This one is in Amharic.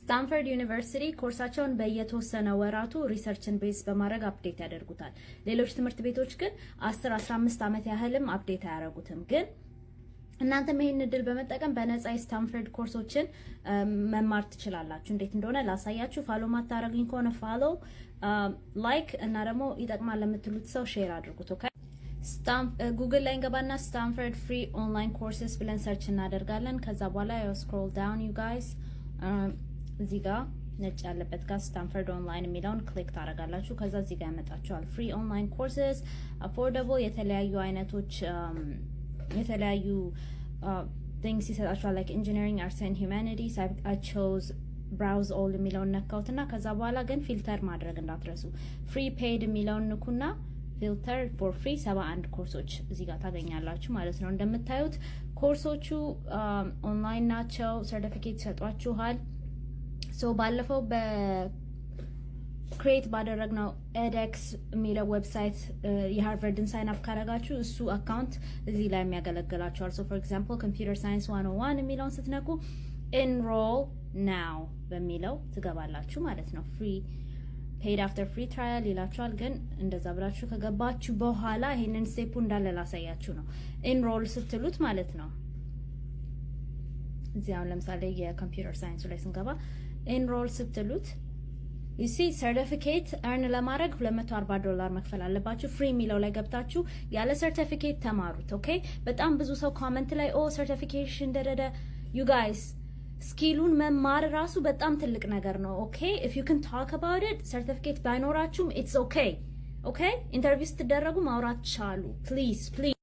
ስታንፈርድ ዩኒቨርሲቲ ኮርሳቸውን በየተወሰነ ወራቱ ሪሰርችን ቤዝ በማድረግ አፕዴት ያደርጉታል። ሌሎች ትምህርት ቤቶች ግን 10-15 ዓመት ያህልም አፕዴት አያደርጉትም። ግን እናንተም ይሄን እድል በመጠቀም በነፃ የስታንፈርድ ኮርሶችን መማር ትችላላችሁ። እንዴት እንደሆነ ላሳያችሁ። ፋሎ ማታረጉኝ ከሆነ ፋሎ፣ ላይክ እና ደግሞ ይጠቅማል ለምትሉት ሰው ሼር አድርጉት። ኦኬ ጉግል ላይ እንገባና ስታንፈርድ ፍሪ ኦንላይን ኮርስስ ብለን ሰርች እናደርጋለን። ከዛ በኋላ ያው ስክሮል ዳውን ዩ ጋይስ እዚህ ጋር ነጭ ያለበት ጋር ስታንፈርድ ኦንላይን የሚለውን ክሊክ ታደርጋላችሁ። ከዛ እዚህ ጋር ያመጣችኋል ፍሪ ኦንላይን ኮርስስ አፎርደብል የተለያዩ አይነቶች የተለያዩ ቲንግስ ይሰጣችኋል። ላይክ ኢንጂነሪንግ፣ አርትስ ኤንድ ሂውማኒቲስ አይ ቾዝ ብራውዝ ኦል የሚለውን ነካውትና ከዛ በኋላ ግን ፊልተር ማድረግ እንዳትረሱ። ፍሪ ፔይድ የሚለውን ንኩና ፊልተር ፎር ፍሪ 71 ኮርሶች እዚህ ጋር ታገኛላችሁ ማለት ነው። እንደምታዩት ኮርሶቹ ኦንላይን ናቸው። ሰርቲፊኬት ይሰጧችኋል። ሶ ባለፈው በክሬት ባደረግነው ኤድኤክስ የሚለው ዌብሳይት የሃርቨርድን ሳይን አፕ ካረጋችሁ እሱ አካውንት እዚህ ላይ የሚያገለግላችኋል። ሶ ፎር ኤግዛምፕል ኮምፒውተር ሳይንስ 101 የሚለውን ስትነኩ ኤንሮል ናው በሚለው ትገባላችሁ ማለት ነው። ፍሪ ፔድ አፍተር ፍሪ ትራያል ይላችኋል። ግን እንደዛ ብላችሁ ከገባችሁ በኋላ ይሄንን ስቴፑ እንዳለ ላሳያችሁ ነው። ኤንሮል ስትሉት ማለት ነው እዚህ አሁን ለምሳሌ የኮምፒውተር ሳይንስ ላይ ስንገባ ኤንሮል ስትሉት ዩሲ ሰርቲፊኬት እርን ለማድረግ $240 መክፈል አለባችሁ። ፍሪ የሚለው ላይ ገብታችሁ ያለ ሰርቲፊኬት ተማሩት። ኦኬ። በጣም ብዙ ሰው ኮሜንት ላይ ኦ ሰርቲፊኬሽን ደደደ ዩ ጋይስ ስኪሉን መማር ራሱ በጣም ትልቅ ነገር ነው። ኦኬ ኢፍ ዩ ካን ቶክ አባውት ኢት ሰርቲፊኬት ባይኖራችሁም ኢትስ ኦኬ። ኦኬ ኢንተርቪው ስትደረጉ ማውራት ቻሉ። ፕሊዝ